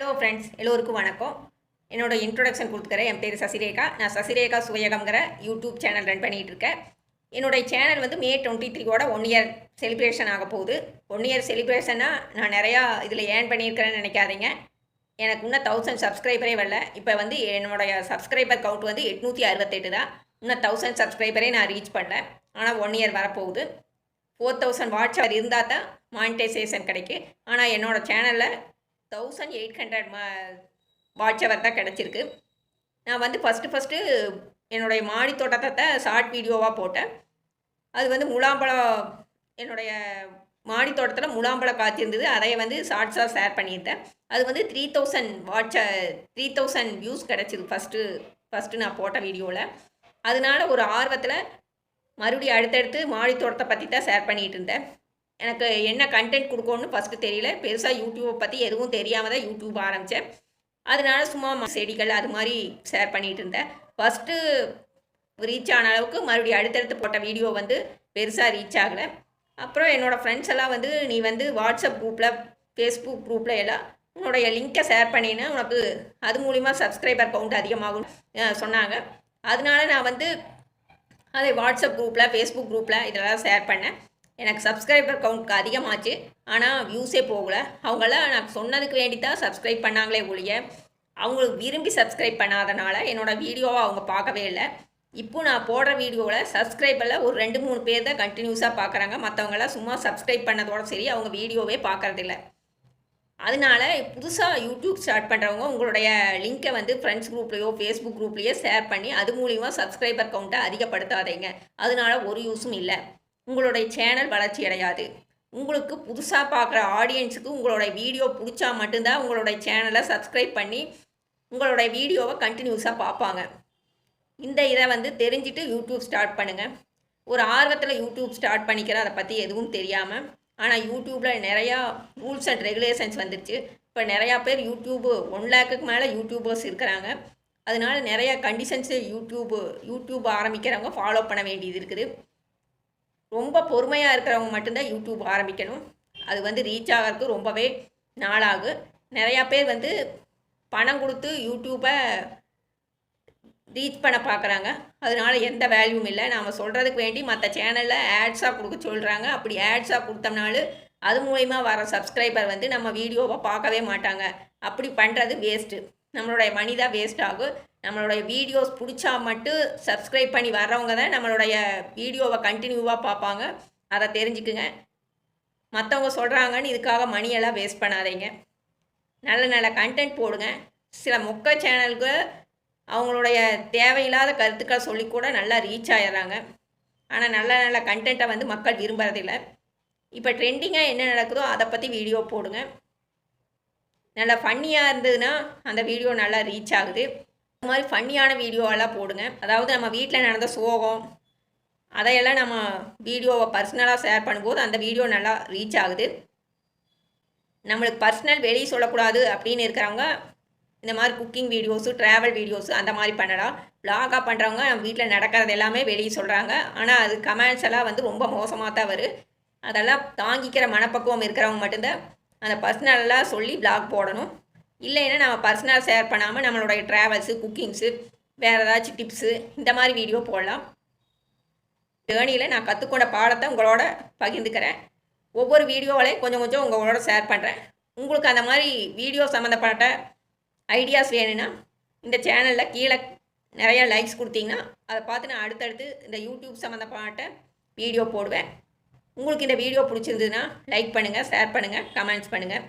Hello friends, எல்லோருக்கும் வணக்கம். என்னோட இன்ட்ரொடக்ஷன் கொடுத்துக்கிறேன். என் பேர் சசிரேகா. நான் சசிரேகா சுவையகம்ங்கிற யூடியூப் சேனல் ரன் பண்ணிகிட்டு இருக்கேன். என்னுடைய சேனல் வந்து மே 23 1 இயர் செலிப்ரேஷன் ஆக போகுது. 1 இயர் செலிப்ரேஷன்னா நான் நிறையா இதில் ஏர்ன் பண்ணியிருக்கிறேன்னு நினைக்காதீங்க. எனக்கு இன்னும் 1000 சப்ஸ்கிரைபரே வரல. இப்போ வந்து என்னுடைய சப்ஸ்கிரைபர் கவுண்ட் வந்து 868 தான். இன்னும் 1000 சப்ஸ்கிரைபரே நான் ரீச் பண்ணல. ஆனால் 1 இயர் வரப்போகுது. 4000 வாட்ச் அவர் இருந்தால் தான் மானிட்டைசேஷன் கிடைக்கும். ஆனால் என்னோடய சேனலில் 1800 வாட்ச் அவர் தான் கிடச்சிருக்கு. நான் வந்து ஃபஸ்ட்டு என்னுடைய மாடி தோட்டத்தை ஷார்ட் வீடியோவாக போட்டேன். அது வந்து முலாம்பழம், என்னுடைய மாடி தோட்டத்தில் முலாம்பழம் காய்ச்சிருந்தது. அதை வந்து ஷார்ட்ஸாக ஷேர் பண்ணியிருந்தேன். அது வந்து 3000 வியூஸ் கிடச்சிது ஃபஸ்ட்டு நான் போட்ட வீடியோவில். அதனால ஒரு ஆர்வத்தில் மறுபடியும் அடுத்தடுத்து மாடி தோட்டத்தை பற்றி தான் ஷேர் பண்ணிகிட்டு இருந்தேன். எனக்கு என்ன கண்டென்ட் கொடுக்கணும்னு ஃபஸ்ட்டு தெரியல. பெருசாக யூடியூப்பை பற்றி எதுவும் தெரியாமல் தான் யூடியூப் ஆரம்பித்தேன். அதனால சும்மா செடிகள் அது மாதிரி ஷேர் பண்ணிகிட்டு இருந்தேன். ஃபஸ்ட்டு ரீச் ஆன அளவுக்கு மறுபடியும் அடுத்தடுத்து போட்ட வீடியோ வந்து பெருசாக ரீச் ஆகலை. அப்புறம் என்னோடய ஃப்ரெண்ட்ஸ் எல்லாம் வந்து நீ வந்து வாட்ஸ்அப் குரூப்பில், ஃபேஸ்புக் குரூப்பில் எல்லாம் உன்னுடைய லிங்க்கை ஷேர் பண்ணினா உனக்கு அது மூலிமா சப்ஸ்கிரைபர் கவுண்ட் அதிகமாகும் சொன்னாங்க. அதனால நான் வந்து அதை வாட்ஸ்அப் குரூப்பில், ஃபேஸ்புக் குரூப்பில் இதெல்லாம் ஷேர் பண்ணேன். எனக்கு சப்ஸ்கிரைபர் கவுண்ட் அதிகமாச்சு. ஆனால் வியூஸே போகலை. அவங்களாம் நான் சொன்னதுக்கு வேண்டி தான் சப்ஸ்கிரைப் பண்ணாங்களே ஒழிய அவங்களுக்கு விரும்பி சப்ஸ்கிரைப் பண்ணாதனால என்னோடய வீடியோவை அவங்க பார்க்கவே இல்லை. இப்போ நான் போடுற வீடியோவில் சப்ஸ்கிரைபரில் ஒரு 2-3 பேர் தான் கண்டினியூஸாக பார்க்குறாங்க. மற்றவங்களாம் சும்மா சப்ஸ்கிரைப் பண்ணதோட சரி அவங்க வீடியோவே பார்க்குறதில்ல. அதனால புதுசாக யூடியூப் ஸ்டார்ட் பண்ணுறவங்க உங்களுடைய லிங்க்கை வந்து ஃப்ரெண்ட்ஸ் குரூப்லேயோ ஃபேஸ்புக் குரூப்லேயோ ஷேர் பண்ணி அது மூலிமா சப்ஸ்கிரைபர் கவுண்ட்டை அதிகப்படுத்தாதீங்க. அதனால ஒரு யூஸும் இல்லை. உங்களுடைய சேனல் வளர்ச்சி அடையாது. உங்களுக்கு புதுசாக பார்க்குற ஆடியன்ஸுக்கு உங்களுடைய வீடியோ பிடிச்சா மட்டும்தான் உங்களுடைய சேனலை சப்ஸ்கிரைப் பண்ணி உங்களுடைய வீடியோவை கண்டினியூஸாக பார்ப்பாங்க. இந்த இதை வந்து தெரிஞ்சுட்டு யூடியூப் ஸ்டார்ட் பண்ணுங்கள். ஒரு ஆர்வத்தில் யூடியூப் ஸ்டார்ட் பண்ணிக்கிற அதை பற்றி எதுவும் தெரியாமல். ஆனால் யூடியூப்பில் நிறையா ரூல்ஸ் அண்ட் ரெகுலேஷன்ஸ் வந்துடுச்சு. இப்போ நிறையா பேர் 1 லேக்குக்கு மேலே யூடியூபர்ஸ் இருக்கிறாங்க. அதனால நிறையா கண்டிஷன்ஸு யூடியூப் ஆரம்பிக்கிறவங்க ஃபாலோ பண்ண வேண்டியது இருக்குது. ரொம்ப பொறுமையாக இருக்கிறவங்க மட்டும்தான் யூடியூப் ஆரம்பிக்கணும். அது வந்து ரீச் ஆகிறதுக்கு ரொம்பவே நாளாகும். நிறையா பேர் வந்து பணம் கொடுத்து யூடியூப்பை ரீச் பண்ண பார்க்குறாங்க. அதனால எந்த வேல்யூவும் இல்லை. நாம் சொல்கிறதுக்கு வேண்டி மற்ற சேனலில் ஆட்ஸாக கொடுக்க சொல்கிறாங்க. அப்படி ஆட்ஸாக கொடுத்தோம்னாலும் அது மூலிமா வர சப்ஸ்கிரைபர் வந்து நம்ம வீடியோவை பார்க்கவே மாட்டாங்க. அப்படி பண்ணுறது வேஸ்ட்டு. நம்மளுடைய மணி தான் வேஸ்ட் ஆகும். நம்மளுடைய வீடியோஸ் பிடிச்சா மட்டும் சப்ஸ்கிரைப் பண்ணி வர்றவங்க தான் நம்மளுடைய வீடியோவை கண்டினியூவாக பார்ப்பாங்க. அதை தெரிஞ்சுக்குங்க. மற்றவங்க சொல்கிறாங்கன்னு இதுக்காக மணியெல்லாம் வேஸ்ட் பண்ணாதீங்க. நல்ல நல்ல கண்டென்ட் போடுங்க. சில மொக்க சேனலுக்கு அவங்களுடைய தேவையில்லாத கருத்துக்களை சொல்லி கூட நல்லா ரீச் ஆகிடுறாங்க. ஆனால் நல்ல நல்ல கண்டென்ட்டை வந்து மக்கள் விரும்புறதில்லை. இப்போ ட்ரெண்டிங்காக என்ன நடக்குதோ அதை பற்றி வீடியோ போடுங்க. நல்லா ஃபன்னியாக இருந்ததுன்னா அந்த வீடியோ நல்லா ரீச் ஆகுது. அது மாதிரி ஃபன்னியான வீடியோவெல்லாம் போடுங்க. அதாவது நம்ம வீட்டில் நடந்த சோகம் அதையெல்லாம் நம்ம வீடியோவை பர்சனலாக ஷேர் பண்ணும்போது அந்த வீடியோ நல்லா ரீச் ஆகுது. நம்மளுக்கு பர்சனல் வெளியே சொல்லக்கூடாது அப்படின்னு இருக்கிறவங்க இந்த மாதிரி குக்கிங் வீடியோஸு, ட்ராவல் வீடியோஸு அந்த மாதிரி பண்ணலாம். வ்ளாகாக பண்ணுறவங்க நம்ம வீட்டில் நடக்கிறது எல்லாமே வெளியே சொல்கிறாங்க. ஆனால் அது கமெண்ட்ஸ் எல்லாம் வந்து ரொம்ப மோசமாக தான் வரும். அதெல்லாம் தாங்கிக்கிற மனப்பக்குவம் இருக்கிறவங்க மட்டும்தான் அந்த பர்சனலாக சொல்லி வ்ளாக் போடணும். இல்லைன்னா நம்ம பர்சனல் ஷேர் பண்ணாமல் நம்மளுடைய ட்ராவல்ஸு, குக்கிங்ஸு, வேறு ஏதாச்சும் டிப்ஸு இந்த மாதிரி வீடியோ போடலாம். ஜேர்னியில் நான் கற்றுக்கொண்ட பாடத்தை உங்களோட பகிர்ந்துக்கிறேன். ஒவ்வொரு வீடியோவிலையும் கொஞ்சம் கொஞ்சம் உங்களோட ஷேர் பண்ணுறேன். உங்களுக்கு அந்த மாதிரி வீடியோ சம்மந்தப்பட்ட ஐடியாஸ் வேணும்னா இந்த சேனலில் கீழே நிறையா லைக்ஸ் கொடுத்தீங்கன்னா அதை பார்த்து நான் அடுத்தடுத்து இந்த யூடியூப் சம்மந்தப்பட்ட வீடியோ போடுவேன். உங்களுக்கு இந்த வீடியோ பிடிச்சிருந்ததுன்னா லைக் பண்ணுங்கள், ஷேர் பண்ணுங்கள், கமெண்ட்ஸ் பண்ணுங்கள்.